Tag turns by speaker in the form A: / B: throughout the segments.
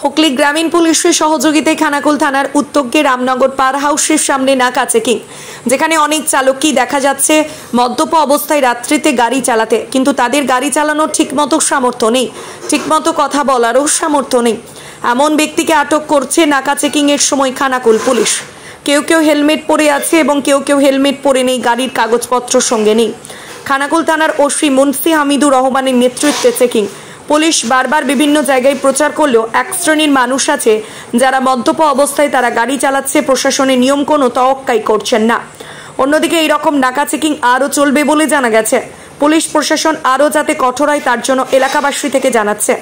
A: হুগলি গ্রামীণ পুলিশের সহযোগিতায় খানাকুল থানার উত্তরকে রামনগর পার হাউসের সামনে নাকা চেকিং, যেখানে অনেক চালকই দেখা যাচ্ছে মদ্যপ অবস্থায় রাত্রিতে গাড়ি চালাতে, কিন্তু তাদের গাড়ি চালানোর ঠিকমতো সামর্থ্য নেই, ঠিকমতো কথা বলারও সামর্থ্য নেই। এমন ব্যক্তিকে আটক করছে নাকা চেকিং এর সময় খানাকুল পুলিশ। কেউ কেউ হেলমেট পরে আছে এবং কেউ কেউ হেলমেট পরে নেই, গাড়ির কাগজপত্র সঙ্গে নেই। খানাকুল থানার ওসি মুন্সি হামিদুর রহমানের নেতৃত্বে চেকিং। পুলিশ বারবার বিভিন্ন জায়গায় প্রচার করলেও এক শ্রেণীর মানুষ আছে যারা মদ্যপ অবস্থায় তারা গাড়ি চালাচ্ছে, প্রশাসনের নিয়ম কোনো তোয়াক্কাই করছেন না। অন্যদিকে এইরকম নাকা চেকিং আরও চলবে বলে জানা গেছে। পুলিশ প্রশাসন আরও যাতে কঠোর হয় তার জন্য এলাকাবাসী থেকে জানাচ্ছে।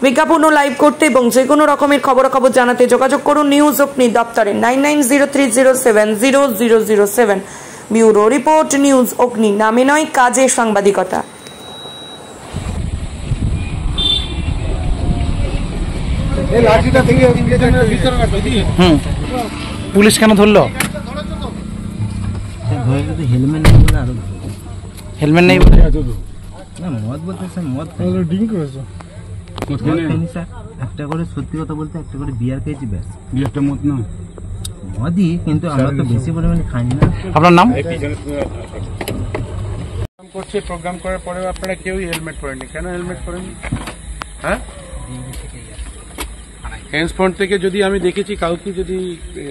A: বিজ্ঞাপন লাইভ করতে এবং যে কোনো রকমের খবরাখবর জানাতে যোগাযোগ করুন নিউজ অগ্নি দপ্তরে 9903070007। ব্যুরো রিপোর্ট, নিউজ অগ্নি, নামে নয় কাজে সাংবাদিকতা।
B: পুলিশ কেন ধরলো? হেলমেট নেই বলে
C: না, মদ বলতে স্যার মদ ড্রিঙ্ক করেছো? একটা করে, সত্যি কথা বলতে একটা করে বিয়ার খেয়েছি, ব্যাস। বিয়ারটা মদ না, মদই, কিন্তু আমরা তো বেশি পরিমাণে খাইনি না।
B: আপনার নাম?
D: করছে প্রোগ্রাম করার পরেও আপনারা কেউই হেলমেট পরেননি, কেন হেলমেট পরেননি? হ্যাঁ, হ্যান্ডস্পন্ড থেকে যদি আমি দেখেছি কাউকে যদি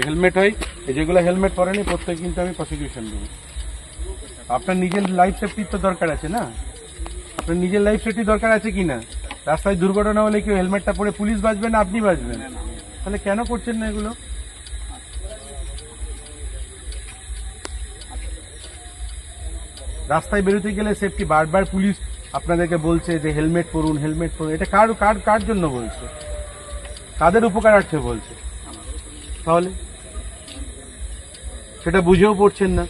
D: হেলমেট হয়, যেগুলো হেলমেট পরেনি প্রত্যেক কিন্তু আমি প্রসিকিউশন দেবো। আপনার নিজের লাইফ সেফটির তো দরকার আছে না, আপনার নিজের লাইফ সেফটি দরকার আছে কি না? রাস্তায় দুর্ঘটনা হলে কেউ হেলমেটটা পরে পুলিশ বাঁচবে না আপনি বাঁচবেন? তাহলে কেন করছেন না এগুলো? রাস্তায় বেরোতে গেলে সেফটি বারবার পুলিশ আপনাদেরকে বলছে যে হেলমেট পরুন, হেলমেট পরুন। এটা কার জন্য বলছে? কাদের উপকারার্থে বলছে? তাহলে সেটা বুঝেও পড়ছেন না।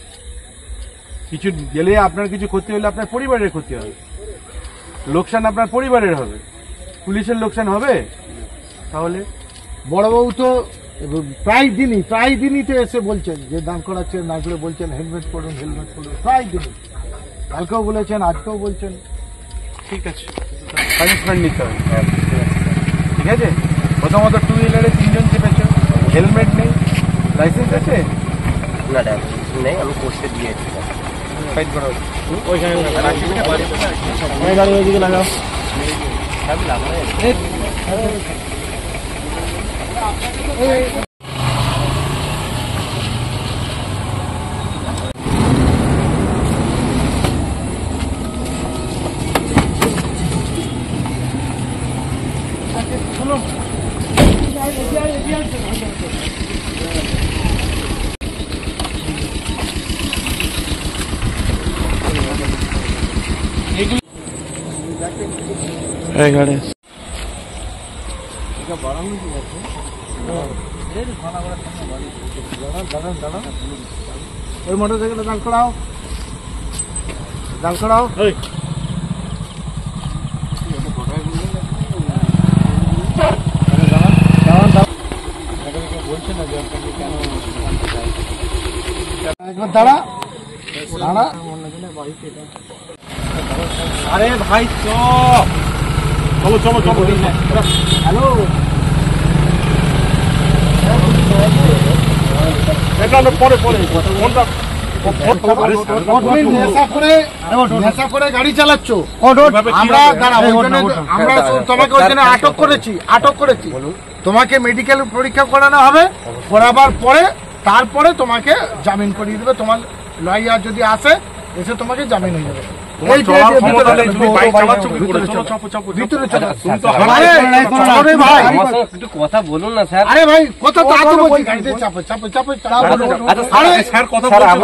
D: কিছু গেলে আপনার কিছু ক্ষতি হলে আপনার পরিবারের ক্ষতি হবে, লোকসান আপনার পরিবারের হবে, পুলিশের লোকসান হবে। তাহলে
E: বড়বাবু তো প্রায় দিনই তো এসে বলছেন যে দান করাচ্ছেন না করে বলছেন হেলমেট পরুন, হেলমেট পরুন, প্রায় দিনই। কালকেও বলেছেন, আজকেও বলছেন।
D: ঠিক আছে, পানিশমেন্ট নিতে হবে। ঠিক আছে, প্রথমত টু হুইলারে 3 জন চেপেছে, হেলমেট নেই, লাইসেন্স আছে না? নেই, আমি পোস্টে দিয়েছি। ফাইট করা হচ্ছে ওইখানে গাড়ি ওইদিকে লাগাও।
E: ওই মোটর সাইকেলটা দাঁড় করাও, দাঁড় করাও। একবার দাঁড়া দাঁড়া।
D: আরে ভাই চলো চলো চলো।
E: হ্যালো,
D: পরে
E: নেশা করে গাড়ি চালাচ্ছ, আমরা তোমাকে ওখানে আটক করেছি। তোমাকে মেডিকেল পরীক্ষা করানো হবে, করাবার পরে তারপরে তোমাকে জামিন করিয়ে দেবে। তোমার লয়ার যদি আসে, এসে তোমাকে জামিন হয়ে যাবে।
C: কথা বলুন না স্যার।
E: আরে ভাই কথা বলছি, গাড়িতে চাপো চাপো চাপো।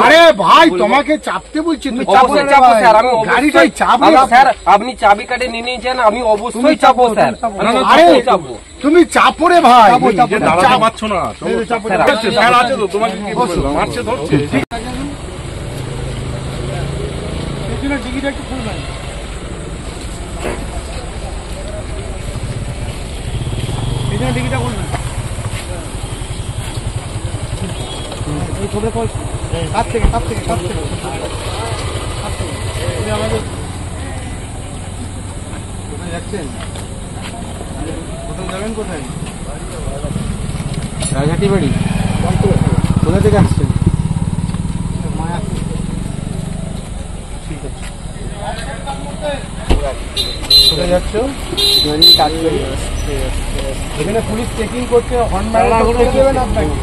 E: আরে ভাই তোমাকে চাপতে বলছি, গাড়িটাই চাপ।
C: স্যার আপনি চাবি কাটে নিয়ে নিয়েছেন, আমি অবশ্যই চাপবো স্যার।
E: আরে তুমি চাপো রে ভাই,
D: মারছো না? স্যার আছে তো, তোমাকে মারছে ধরছে। টিকিটা একটু খুলবেন। এখানে টিকিটা খুলবেন। এই ছোট কাছ থেকে আমাদের কোথায় যাচ্ছেন? কোথায় যাবেন? কোথায়
C: রাজহাটি বাড়ি।
D: কোথা থেকে আসছেন? ঠিক আছে, কোথায় যাচ্ছ? এখানে পুলিশ চেকিং করছে, হর্ন মারা দেবেন আপনাকে।